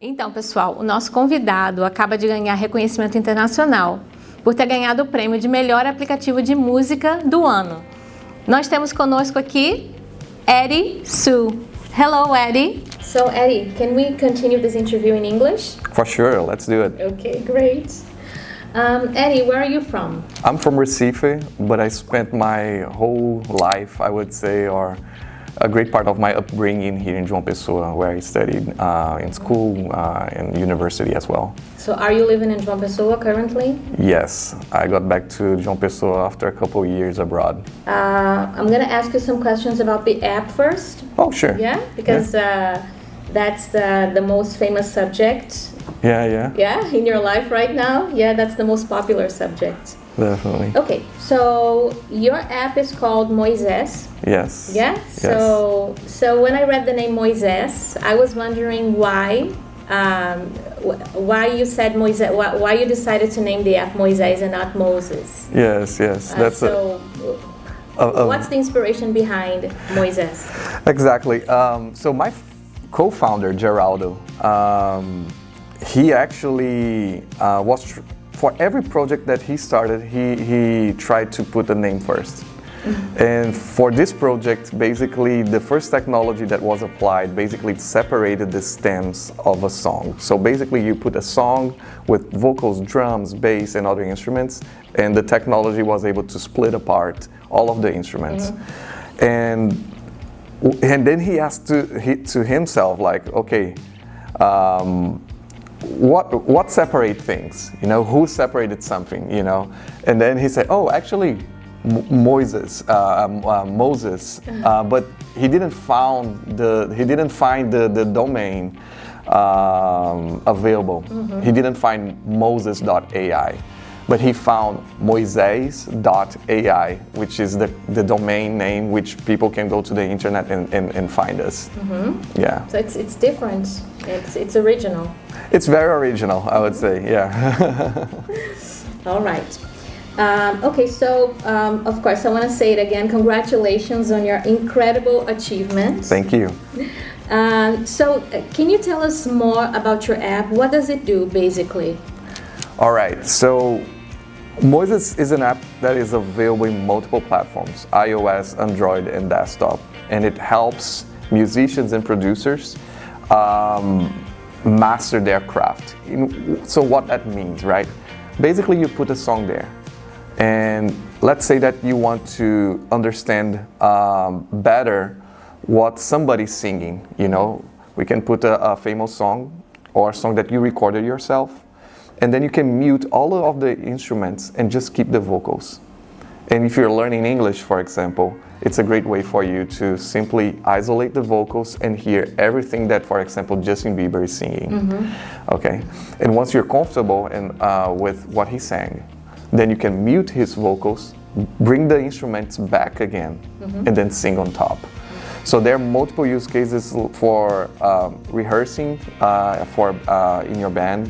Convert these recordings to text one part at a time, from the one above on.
Então, pessoal, o nosso convidado acaba de ganhar reconhecimento internacional por ter ganhado o prêmio de melhor aplicativo de música do ano. Nós temos conosco aqui Eddie Sue. Hello, Eddie. So, Eddie, can we continue this interview in English? For sure, let's do it. Okay, great. Eddie, where are you from? I'm from Recife, but I spent my whole life, I would say, or a great part of my upbringing here in João Pessoa, where I studied in school and university as well. So are you living in João Pessoa currently? Yes, I got back to João Pessoa after a couple of years abroad. I'm going to ask you some questions about the app first. Oh, sure. Yeah, because that's the most famous subject. Yeah, in your life right now. Yeah, that's the most popular subject. Definitely. Okay, so your app is called Moises. Yes. Yeah. So when I read the name Moises, I was wondering why you said Moises. Why you decided to name the app Moises and not Moses? Yes. That's what's the inspiration behind Moises? Exactly. So my co-founder Geraldo, he actually was. For every project that he started, he tried to put a name first. And for this project, basically, the first technology that was applied basically separated the stems of a song. So basically, you put a song with vocals, drums, bass, and other instruments, and the technology was able to split apart all of the instruments. And then he asked to himself, like, okay, what separate things, who separated something, and then he said, oh, actually Moses, but he didn't find the domain available. He didn't find Moses.ai, but he found Moises.ai, which is the domain name which people can go to the internet and find us. Yeah. So it's different. It's original. It's very original, I would say, yeah. All right. Okay, so of course I want to say it again. Congratulations on your incredible achievement. Thank you. So can you tell us more about your app? What does it do, basically? All right, so Moises is an app that is available in multiple platforms, iOS, Android, and desktop. And it helps musicians and producers master their craft. So what that means, right? Basically, you put a song there. And let's say that you want to understand better what somebody's singing, We can put a famous song or a song that you recorded yourself. And then you can mute all of the instruments and just keep the vocals. And if you're learning English, for example, it's a great way for you to simply isolate the vocals and hear everything that, for example, Justin Bieber is singing. Okay? And once you're comfortable with what he sang, then you can mute his vocals, bring the instruments back again, and then sing on top. So there are multiple use cases for rehearsing in your band,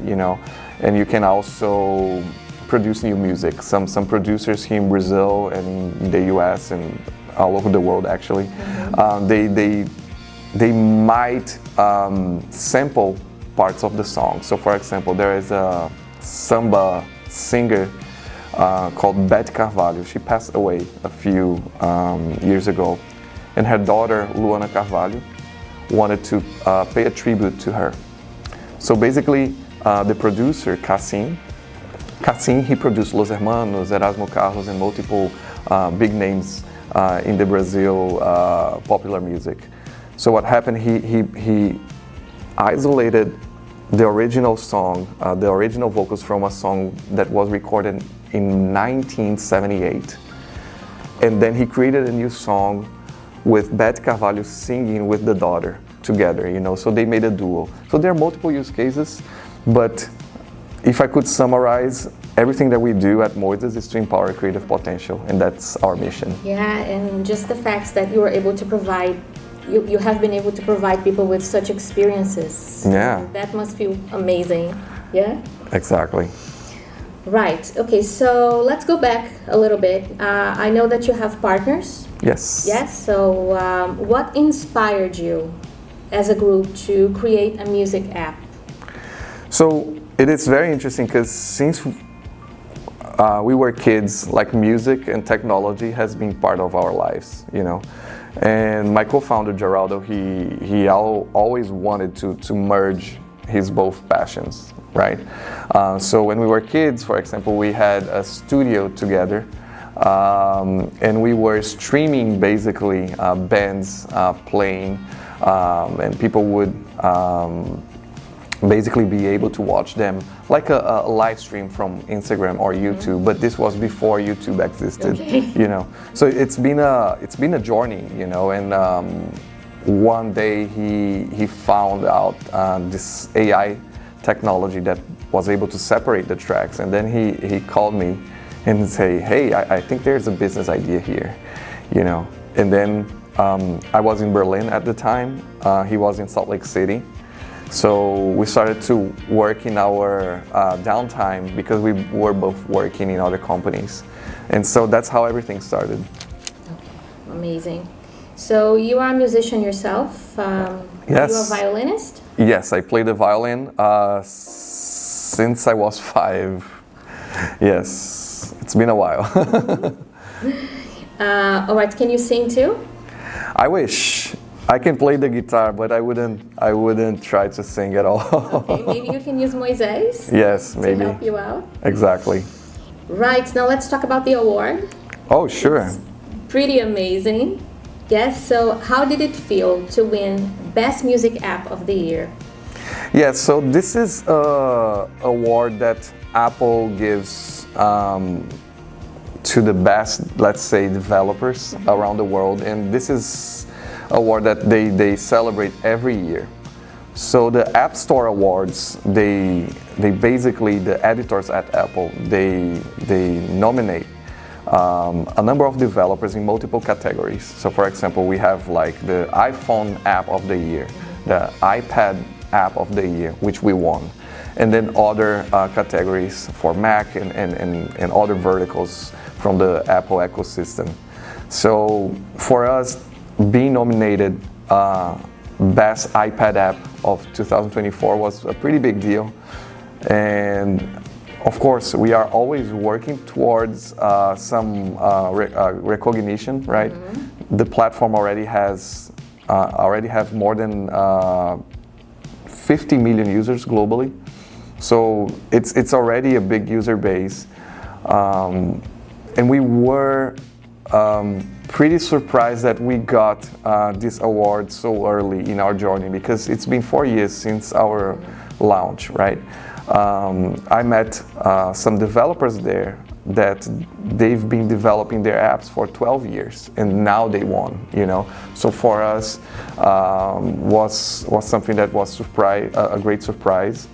and you can also produce new music. Some producers here in Brazil and in the US and all over the world, actually, they might sample parts of the song. So, for example, there is a samba singer called Beth Carvalho. She passed away a few years ago, and her daughter Luana Carvalho wanted to pay a tribute to her. So basically, the producer Cassim, he produced Los Hermanos, Erasmo Carlos, and multiple big names in the Brazil popular music. So what happened? He isolated the original song, the original vocals from a song that was recorded in 1978, and then he created a new song with Beth Carvalho singing with the daughter together. So they made a duo. So there are multiple use cases, but if I could summarize, everything that we do at Moises is to empower creative potential, and that's our mission. Yeah, and just the fact that you were able to provide, you have been able to provide people with such experiences. Yeah. That must feel amazing. Yeah? Exactly. Right. Okay, so let's go back a little bit. I know that you have partners. Yes. Yes, so what inspired you as a group to create a music app? So it is very interesting because since we were kids, like music and technology has been part of our lives, you know. And my co-founder Geraldo, he always wanted to merge his both passions, right? So when we were kids, for example, we had a studio together, and we were streaming basically bands playing, and people would basically be able to watch them like a live stream from Instagram or YouTube, but this was before YouTube existed, you know. So it's been a journey, you know. And one day he found out this AI technology that was able to separate the tracks, and then he called me and say, hey, I think there's a business idea here, you know. And then I was in Berlin at the time, he was in Salt Lake City. So we started to work in our downtime because we were both working in other companies. And so that's how everything started. Okay, amazing. So you are a musician yourself? Yes. Are you a violinist? Yes, I play the violin since I was 5. Yes, it's been a while. All right, can you sing too? I wish. I can play the guitar, but I wouldn't try to sing at all. Okay, maybe you can use Moises. Yes, maybe. To help you out. Exactly. Right, now let's talk about the award. Oh, sure. It's pretty amazing. Yes, so how did it feel to win Best Music App of the Year? Yes, so this is an award that Apple gives to the best, let's say, developers around the world, and this is award that they celebrate every year. So the App Store Awards, they basically, the editors at Apple, they nominate a number of developers in multiple categories. So for example, we have like the iPhone App of the Year, the iPad App of the Year, which we won, and then other categories for Mac and other verticals from the Apple ecosystem. So for us, being nominated Best iPad App of 2024 was a pretty big deal. And of course, we are always working towards some recognition, right? Mm-hmm. The platform already have more than 50 million users globally. So it's already a big user base. And we were pretty surprised that we got this award so early in our journey, because it's been 4 years since our launch, right? I met some developers there that they've been developing their apps for 12 years and now they won, you know. So for us was something that was a great surprise.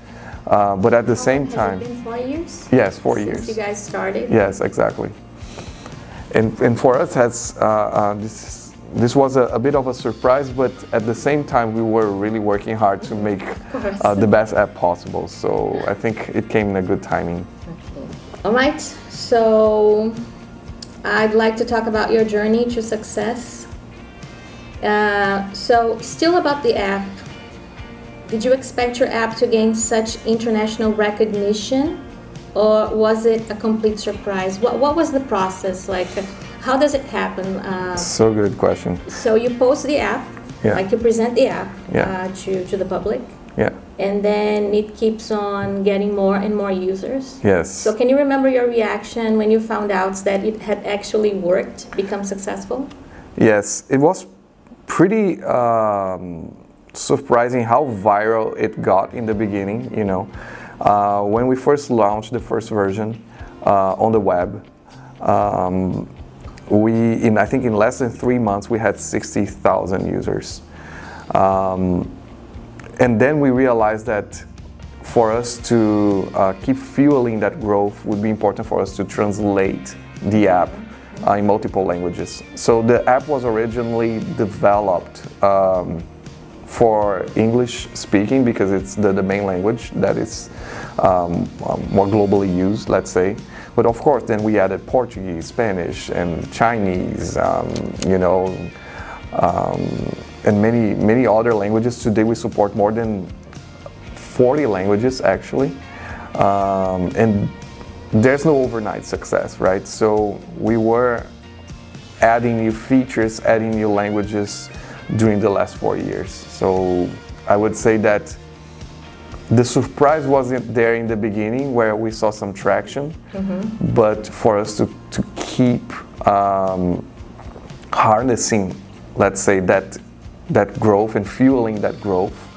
But at the same time, has it been 4 years? Yes, 4 years. Since you guys started? Yes, exactly. And for us, this was a bit of a surprise, but at the same time, we were really working hard to make the best app possible. So I think it came in a good timing. Okay. All right. So I'd like to talk about your journey to success. So still about the app. Did you expect your app to gain such international recognition? Or was it a complete surprise? What was the process like? How does it happen? So good question. So you post the app, like you present the app to the public. Yeah. And then it keeps on getting more and more users. Yes. So can you remember your reaction when you found out that it had actually worked, become successful? Yes, it was pretty surprising how viral it got in the beginning, you know. When we first launched the first version on the web, I think in less than 3 months, we had 60,000 users. And then we realized that for us to keep fueling that growth would be important for us to translate the app in multiple languages. So the app was originally developed for English speaking, because it's the main language that is more globally used, let's say. But of course, then we added Portuguese, Spanish, and Chinese, you know, and many other languages. Today we support more than 40 languages actually, and there's no overnight success, right? So we were adding new features, adding new languages during the last 4 years. So I would say that the surprise wasn't there in the beginning where we saw some traction, but for us to keep harnessing, let's say, that growth and fueling that growth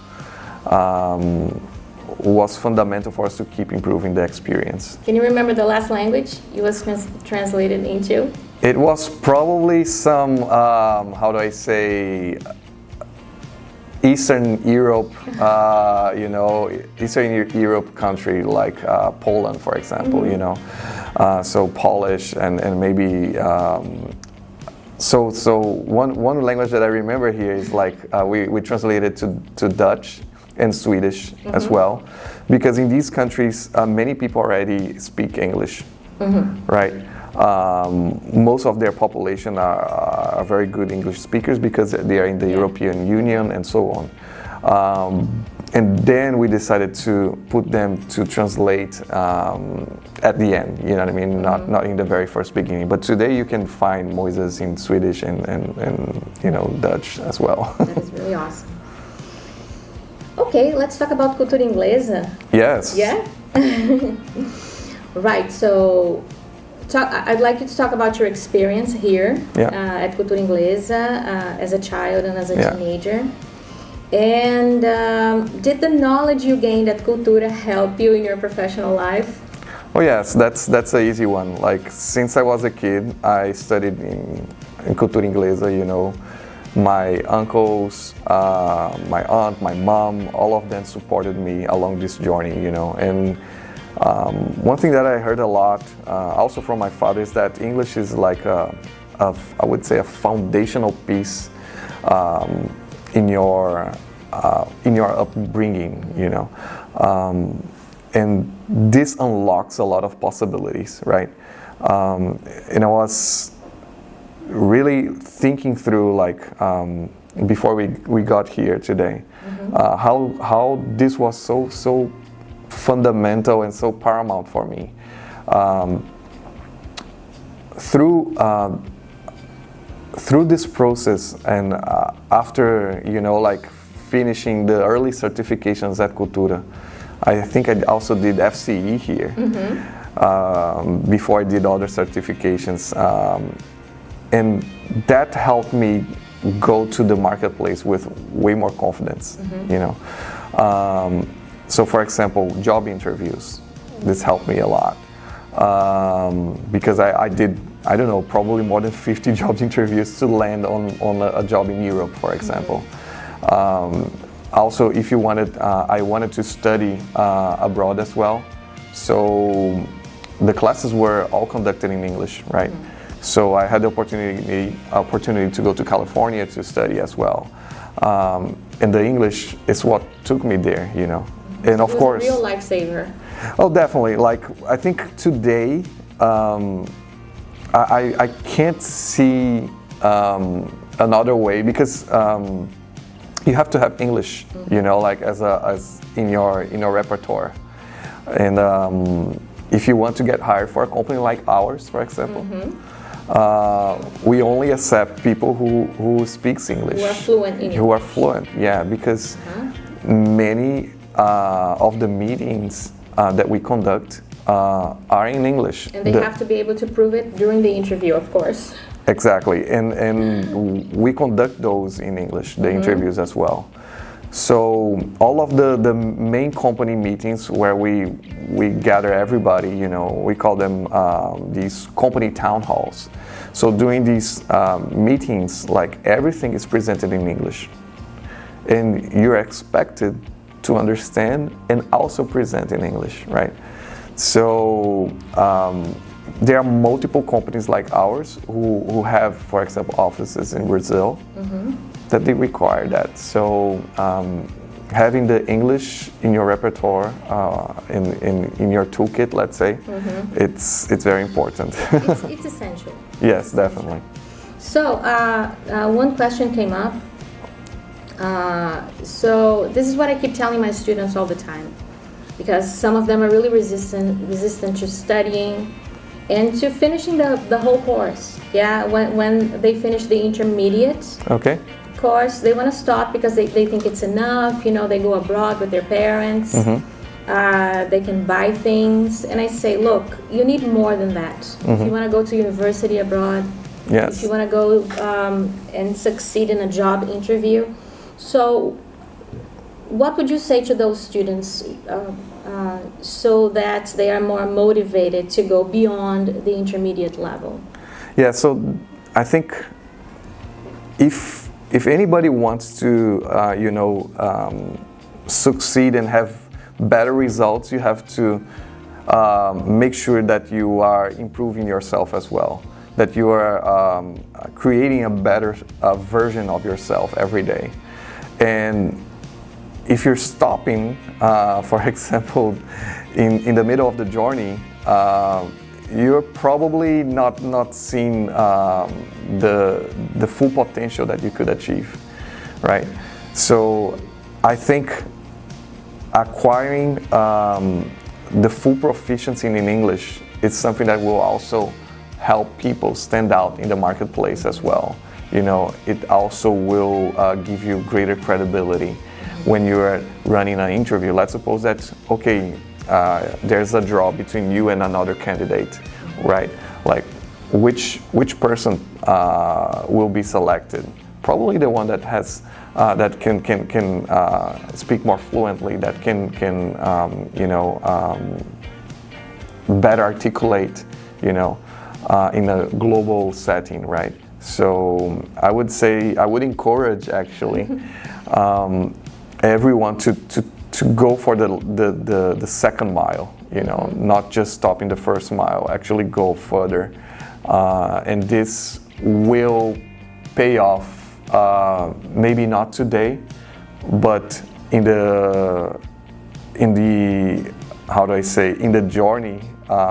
was fundamental for us to keep improving the experience. Can you remember the last language you was translated into? It was probably some, how do I say, Eastern Europe, Eastern Europe country like Poland, for example, so Polish and maybe, so one language that I remember here is like we translated to Dutch and Swedish as well, because in these countries many people already speak English, right? Most of their population are very good English speakers because they are in the European Union and so on. And then we decided to put them to translate at the end, you know what I mean? Not in the very first beginning. But today you can find Moises in Swedish and Dutch as well. That is really awesome. Okay, let's talk about cultura inglesa. Yes. Yeah? Right, so I'd like you to talk about your experience here at Cultura Inglesa as a child and as a teenager. And did the knowledge you gained at Cultura help you in your professional life? Oh yes, that's an easy one. Like since I was a kid, I studied in Cultura Inglesa, My uncles, my aunt, my mom, all of them supported me along this journey, And one thing that I heard a lot, also from my father, is that English is like I would say a foundational piece in your upbringing, and this unlocks a lot of possibilities, right? And I was really thinking through, like, before we got here today, how this was so fundamental and so paramount for me. Through this process and after like finishing the early certifications at Cultura, I think I also did FCE here before I did other certifications, and that helped me go to the marketplace with way more confidence, So for example, job interviews, this helped me a lot, because I did, I don't know, probably more than 50 job interviews to land on a job in Europe, for example. Also, if you wanted, I wanted to study abroad as well, so the classes were all conducted in English, right? So I had the opportunity to go to California to study as well, and the English is what took me there, And of course, it was a real lifesaver. Oh, definitely. Like, I think today, I can't see another way, because you have to have English, like as in your repertoire. And if you want to get hired for a company like ours, for example, we only accept people who speaks English. Who are fluent in English. Who are fluent, yeah, because many of the meetings that we conduct are in English. And they have to be able to prove it during the interview, of course. Exactly, and we conduct those in English, the interviews as well. So all of the main company meetings where we gather everybody, we call them these company town halls. So during these meetings, like, everything is presented in English, and you're expected to understand and also present in English, right? So there are multiple companies like ours who have, for example, offices in Brazil that they require that. So having the English in your repertoire, in your toolkit, let's say, it's very important. It's essential. Yes, definitely. So one question came up. So this is what I keep telling my students all the time, because some of them are really resistant to studying and to finishing the whole course. Yeah, when they finish the intermediate course, they want to stop because they think it's enough. You know, they go abroad with their parents. They can buy things, and I say, look, you need more than that. If you want to go to university abroad, if you want to go and succeed in a job interview. So what would you say to those students so that they are more motivated to go beyond the intermediate level? Yeah, so I think if anybody wants to, succeed and have better results, you have to make sure that you are improving yourself as well, that you are creating a better version of yourself every day. And if you're stopping, for example, in the middle of the journey, you're probably not seeing the full potential that you could achieve, right? So I think acquiring the full proficiency in English is something that will also help people stand out in the marketplace as well. You know, it also will give you greater credibility when you're running an interview. Let's suppose that, okay, there's a draw between you and another candidate, right? Like, which person will be selected? Probably the one that has that can speak more fluently, that can better articulate, in a global setting, right? So I would say, I would encourage actually everyone to go for the second mile, not just stop in the first mile, actually go further. And this will pay off, maybe not today, but in the how do I say, in the journey.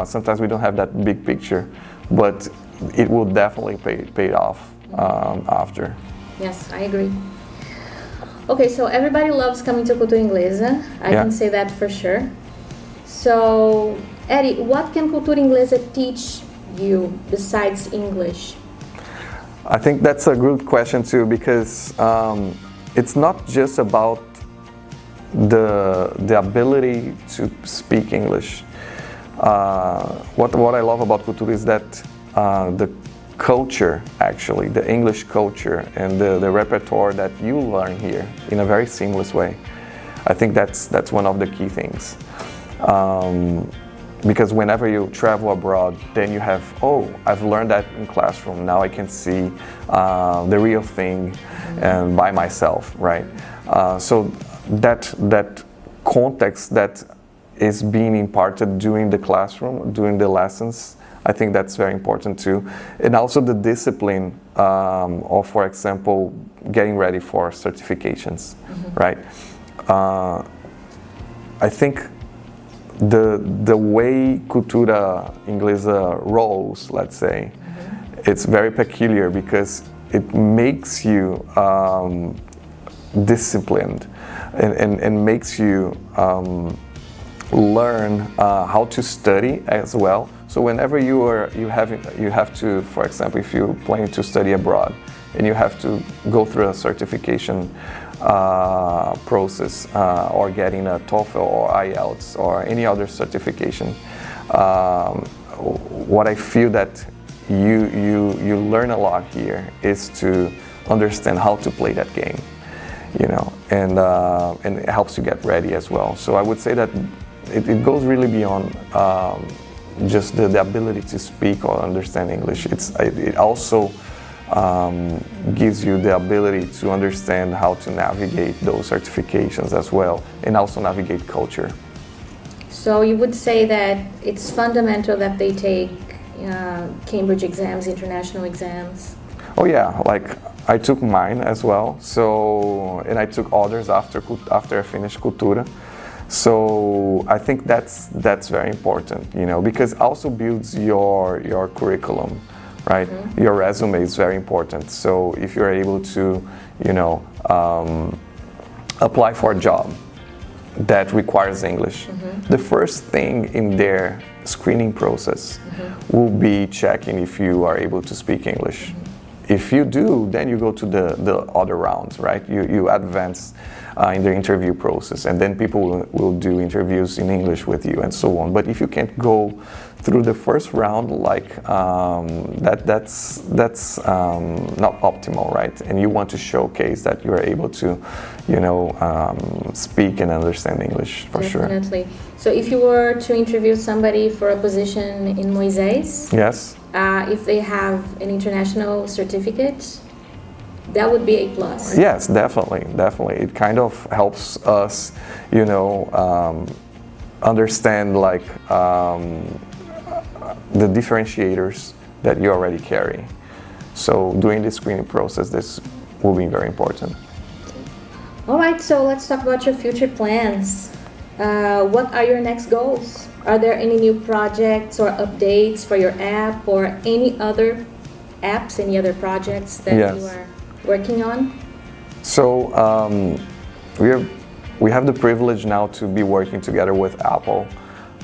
Sometimes we don't have that big picture, but it will definitely pay off after. Yes, I agree. Okay, so everybody loves coming to Cultura Inglesa. I can say that for sure. So, Eddie, what can Cultura Inglesa teach you besides English? I think that's a good question too, because it's not just about the ability to speak English. What I love about Cultura is that the culture, actually, the English culture and the repertoire that you learn here in a very seamless way. I think that's one of the key things. Because whenever you travel abroad, then you have, I've learned that in classroom, now I can see the real thing and by myself, right? So that context that is being imparted during the classroom, during the lessons, I think that's very important too. And also the discipline of, for example, getting ready for certifications, right? I think the way Cultura Inglesa rolls, let's say, it's very peculiar because it makes you disciplined and makes you learn how to study as well. So whenever you have to, for example, if you're planning to study abroad and you have to go through a certification process or getting a TOEFL or IELTS or any other certification, what I feel that you learn a lot here is to understand how to play that game, and it helps you get ready as well. So I would say that it goes really beyond just the ability to speak or understand English. It also gives you the ability to understand how to navigate those certifications as well, and also navigate culture. So you would say that it's fundamental that they take Cambridge exams, international exams? Oh yeah, like I took mine as well. So, and I took others after I finished Cultura. So I think that's very important, because it also builds your curriculum, right? Your resume is very important. So if you're able to, apply for a job that requires English, the first thing in their screening process will be checking if you are able to speak English. If you do, then you go to the other rounds, right? You advance in the interview process, and then people will do interviews in English with you and so on. But if you can't go through the first round, like that's not optimal, right? And you want to showcase that you are able to, speak and understand English for sure. Definitely. So if you were to interview somebody for a position in Moises, yes, if they have an international certificate, that would be a plus. Yes, definitely. It kind of helps us, understand like the differentiators that you already carry. So during the screening process, this will be very important. All right, so let's talk about your future plans. What are your next goals? Are there any new projects or updates for your app or any other apps, any other projects that you are working on? So we have the privilege now to be working together with Apple.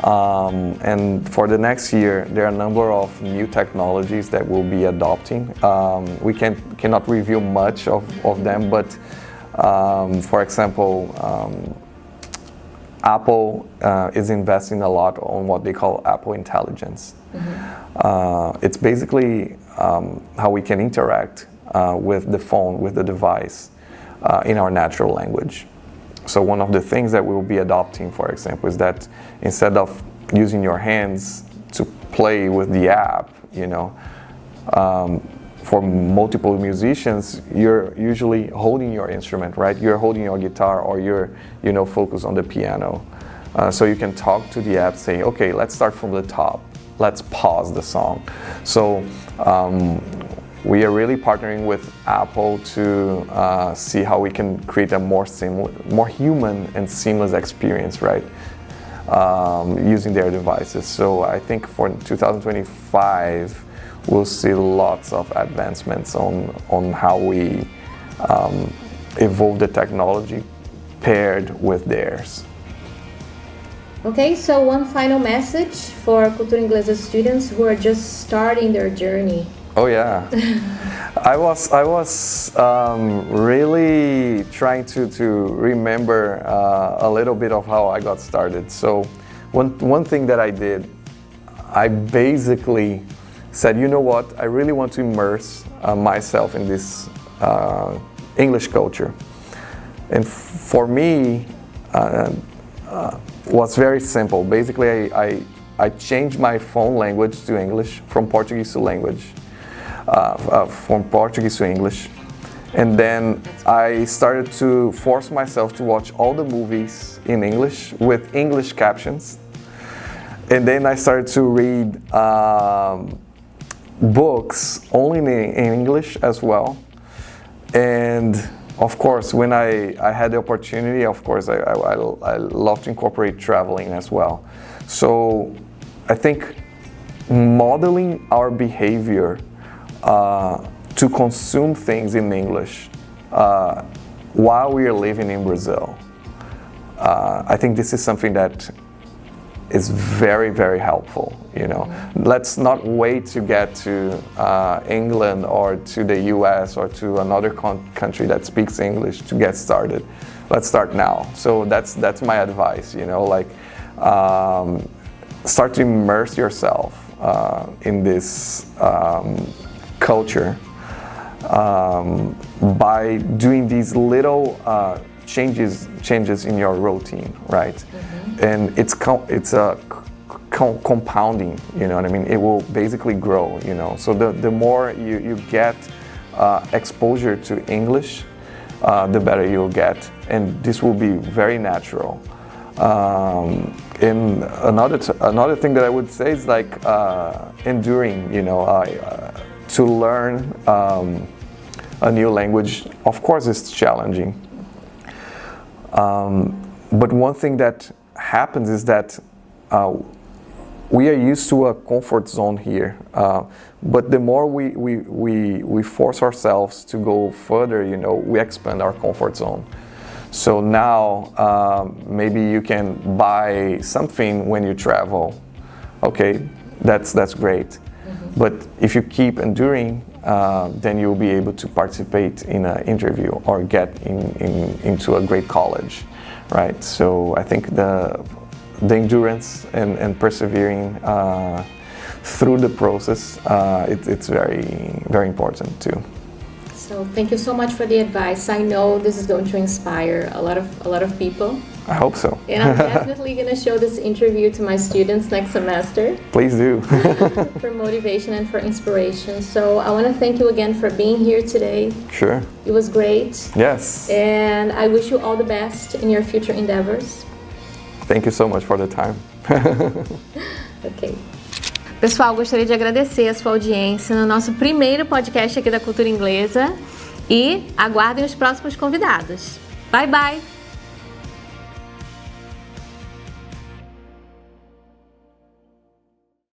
And for the next year, there are a number of new technologies that we'll be adopting. We cannot reveal much of them, but for example, Apple is investing a lot on what they call Apple Intelligence. It's basically how we can interact with the phone, with the device, in our natural language. So one of the things that we will be adopting, for example, is that instead of using your hands to play with the app, for multiple musicians, you're usually holding your instrument, right? You're holding your guitar, or you're, focused on the piano. So you can talk to the app, saying, okay, let's start from the top. Let's pause the song. So we are really partnering with Apple to see how we can create a more human and seamless experience, right? Using their devices. So I think for 2025, we'll see lots of advancements on how we evolve the technology paired with theirs. Okay, so one final message for Cultura Inglesa students who are just starting their journey. Oh yeah, I was really trying to remember a little bit of how I got started. So one thing that I did, I basically said, you know what, I really want to immerse myself in this English culture. And for me, was very simple. Basically, I changed my phone language to English from Portuguese to English. And then I started to force myself to watch all the movies in English with English captions. And then I started to read books only in English as well. And of course, when I had the opportunity, of course, I love to incorporate traveling as well. So I think modeling our behavior to consume things in English while we are living in Brazil, I think this is something that is very, very helpful. Let's not wait to get to England or to the US or to another country that speaks English to get started. Let's start now. So that's my advice. Start to immerse yourself in this culture by doing these little changes in your routine, right? And it's a compounding, you know what I mean? It will basically grow, So the more you get exposure to English, the better you'll get, and this will be very natural. And another thing that I would say is like enduring, to learn a new language. Of course, it's challenging. But one thing that happens is that we are used to a comfort zone here, but the more we force ourselves to go further, you know, we expand our comfort zone. So now maybe you can buy something when you travel. Okay, that's great. But if you keep enduring, then you'll be able to participate in an interview or get into a great college, right? So I think the endurance and persevering through the process, it's very, very important too. So thank you so much for the advice. I know this is going to inspire a lot of people. I hope so. And I'm definitely going to show this interview to my students next semester. Please do. For motivation and for inspiration. So I want to thank you again for being here today. Sure. It was great. Yes. And I wish you all the best in your future endeavors. Thank you so much for the time. Ok. Pessoal, gostaria de agradecer a sua audiência no nosso primeiro podcast aqui da Cultura Inglesa e aguardem os próximos convidados. Bye, bye!